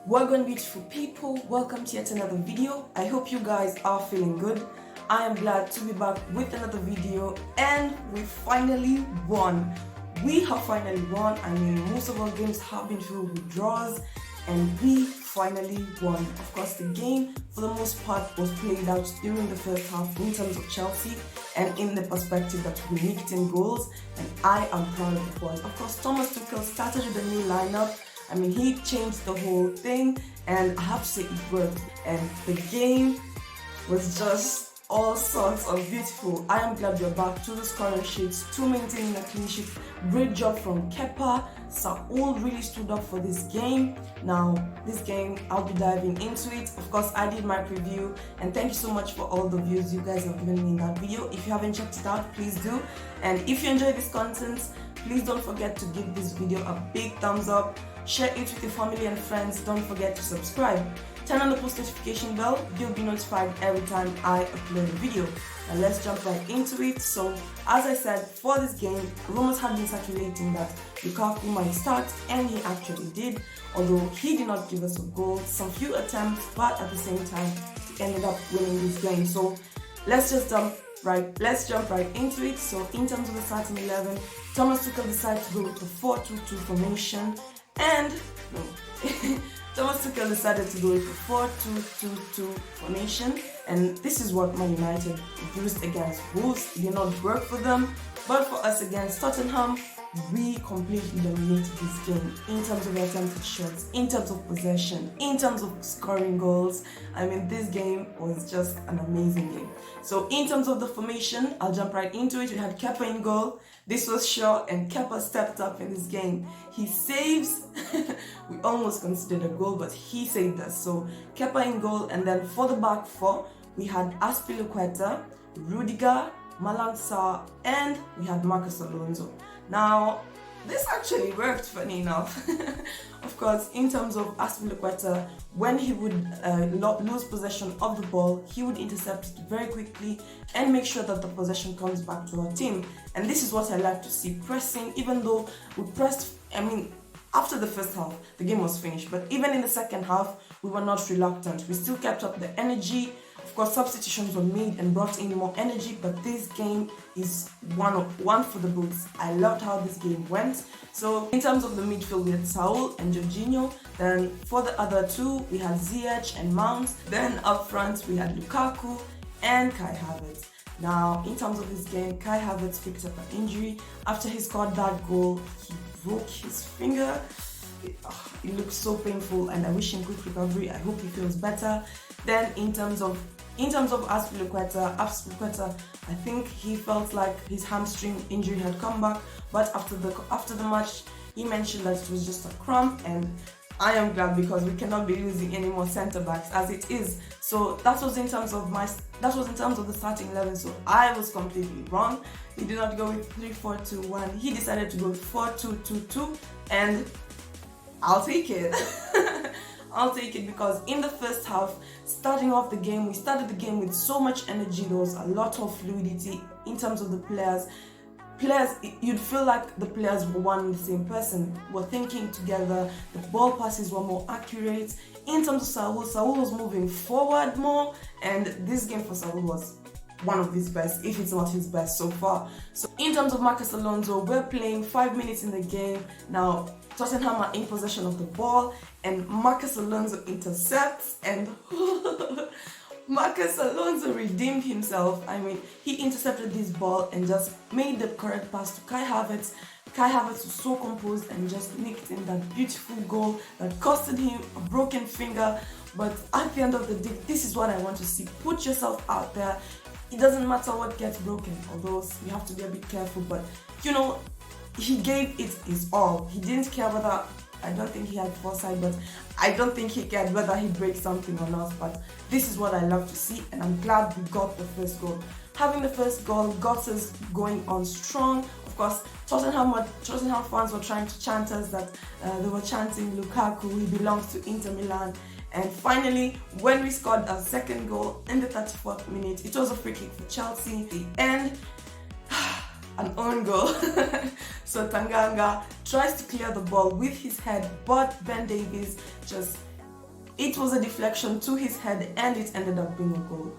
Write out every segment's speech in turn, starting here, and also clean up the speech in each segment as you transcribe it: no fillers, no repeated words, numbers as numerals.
Welcome, beautiful people. Welcome to yet another video. I hope you guys are feeling good. I am glad to be back with another video, and we finally won. We have finally won. I mean, most of our games have been filled with draws, and we finally won. Of course, the game for the most part was played out during the first half in terms of Chelsea and in the perspective that we nicked in goals, and I am proud of the boys. Of course, Thomas Tuchel started with a new lineup. I mean, he changed the whole thing, and I have to say it worked. And the game was just all sorts of beautiful. I am glad we're back to the scoring sheets, to maintaining a clean sheet. Great job from Kepa. Saul really stood up for this game. Now, this game, I'll be diving into it. Of course, I did my preview, and thank you so much for all the views you guys have given me in that video. If you haven't checked it out, please do. And if you enjoy this content, please don't forget to give this video a big thumbs up. Share it with your family and friends. Don't forget to subscribe. Turn on the post notification bell. You'll be notified every time I upload a video. Now let's jump right into it. So, as I said, for this game, rumors have been circulating that Lukaku might start, and he actually did. Although he did not give us a goal, some few attempts, but at the same time, he ended up winning this game. So let's jump right into it. So in terms of the starting 11, Thomas Tuchel decided to go with a 4-2-2 formation. And Thomas Tuchel decided to go with a 4-2-2-2 formation, and this is what Man United used against Wolves. It did not work for them, but for us against Tottenham, we completely dominated this game in terms of attempted shots, in terms of possession, in terms of scoring goals. I mean, this game was just an amazing game. So in terms of the formation, I'll jump right into it. We had Kepa in goal. This was sure, and Kepa stepped up in this game. He saves. We almost considered a goal, but he saved us. So Kepa in goal, and then for the back four, we had Azpilicueta, Rudiger, Malang Sarr, and we had Marcus Alonso. Now, this actually worked, funny enough. Of course, in terms of Azpilicueta, when he would lose possession of the ball, he would intercept it very quickly and make sure that the possession comes back to our team. And this is what I like to see, pressing. Even though we pressed, after the first half, the game was finished. But even in the second half, we were not reluctant. We still kept up the energy. Of course, substitutions were made and brought in more energy, but this game is one for the books. I loved how this game went. So in terms of the midfield, we had Saul and Jorginho. Then for the other two, we had Ziyech and Mount. Then up front, we had Lukaku and Kai Havertz. Now, in terms of this game, Kai Havertz picked up an injury. After he scored that goal, he broke his finger. It looks so painful, and I wish him quick recovery. I hope he feels better. Then in terms of Azpilicueta, I think he felt like his hamstring injury had come back, but after the match, he mentioned that it was just a cramp, and I am glad because we cannot be losing any more centre backs as it is. So that was in terms of the starting 11. So I was completely wrong. He did not go with 3-4-2-1. He decided to go with 4-2-2-2, and I'll take it. I'll take it because in the first half, starting off the game, we started the game with so much energy. There was a lot of fluidity in terms of the players. You'd feel like the players were one and the same person, were thinking together. The ball passes were more accurate. In terms of Saul was moving forward more, and this game for Saul was one of his best, if it's not his best so far. So in terms of Marcus Alonso, we're playing 5 minutes in the game. Now, Tottenham are in possession of the ball, and Marcus Alonso intercepts, and Marcus Alonso redeemed himself. I mean, he intercepted this ball and just made the correct pass to Kai Havertz. Kai Havertz was so composed and just nicked in that beautiful goal that costed him a broken finger. But at the end of the day, this is what I want to see. Put yourself out there. It doesn't matter what gets broken, although you have to be a bit careful, but he gave it his all. He didn't care whether, I don't think he had foresight, but I don't think he cared whether he breaks something or not. But this is what I love to see, and I'm glad we got the first goal. Having the first goal got us going on strong. Of course, Tottenham fans were trying to chant us that they were chanting Lukaku, he belongs to Inter Milan. And finally, when we scored our second goal in the 34th minute, it was a free kick for Chelsea. The end, an own goal. So Tanganga tries to clear the ball with his head, but Ben Davies just It was a deflection to his head and it ended up being a goal.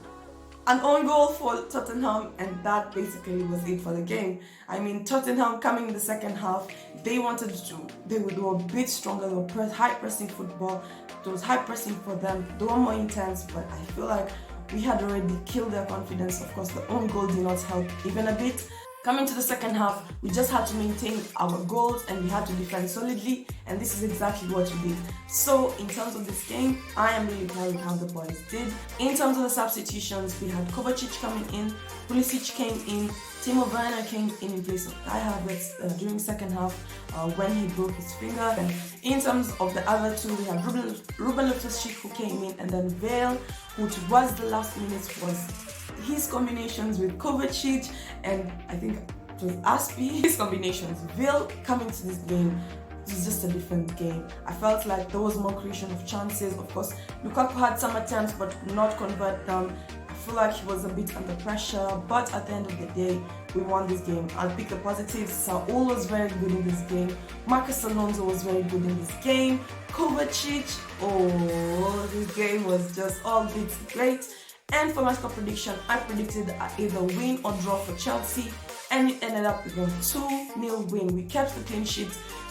An own goal for Tottenham, and that basically was it for the game. I mean, Tottenham coming in the second half, they were a bit stronger, they were high pressing football, it was high pressing for them, they were more intense, but I feel like we had already killed their confidence. Of course, the own goal did not help even a bit. Coming to the second half, we just had to maintain our goals and we had to defend solidly, and this is exactly what we did. So in terms of this game, I am really proud of how the boys did. In terms of the substitutions, we had Kovacic coming in, Pulisic came in, Timo Werner came in place of Kai Havertz during second half when he broke his finger. And in terms of the other two, we had Ruben Loftus-Cheek who came in, and then Vale, who towards the last minutes was his combinations with Kovacic, and I think it was Aspi. His combinations. Vale coming to this game, it was just a different game. I felt like there was more creation of chances. Of course, Lukaku had some attempts but could not convert them. I feel like he was a bit under pressure, but at the end of the day, we won this game. I'll pick the positives. Saul was very good in this game. Marcus Alonso was very good in this game. Kovacic, this game was just all bits great. And for my score prediction, I predicted either win or draw for Chelsea, and it ended up with a 2-0 win. We kept the clean sheet,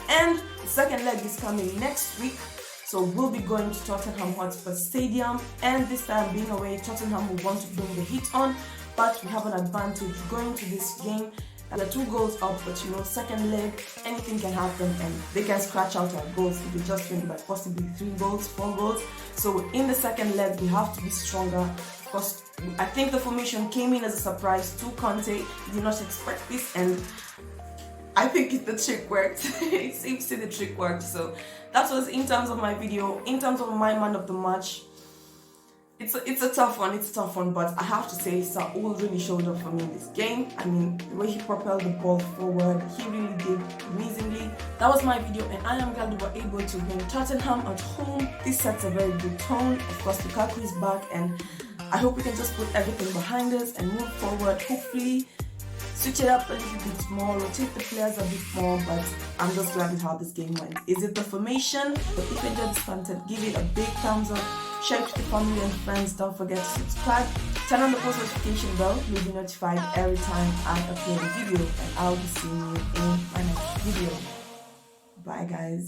and the second leg is coming next week. So we'll be going to Tottenham Hotspur Stadium, and this time being away, Tottenham will want to bring the heat on, but we have an advantage going to this game. We are 2 goals up, but second leg, anything can happen and they can scratch out our goals if we just win by possibly 3 goals, 4 goals. So in the second leg, we have to be stronger. Of course, I think the formation came in as a surprise to Conte. He did not expect this, and I think the trick worked. It seems to the trick worked. So that was in terms of my video. In terms of my man of the match, it's a tough one, but I have to say Saul really showed up for me in this game. I mean, the way he propelled the ball forward, he really did amazingly. That was my video, and I am glad we were able to win Tottenham at home. This sets a very good tone. Of course, Lukaku is back, and I hope we can just put everything behind us and move forward. Hopefully, switch it up a little bit more, rotate the players a bit more, but I'm just glad with how this game went. Is it the formation? But if you enjoyed this content, give it a big thumbs up, share it with your family and friends, don't forget to subscribe, turn on the post notification bell, you'll be notified every time I upload a video, and I'll be seeing you in my next video. Bye guys.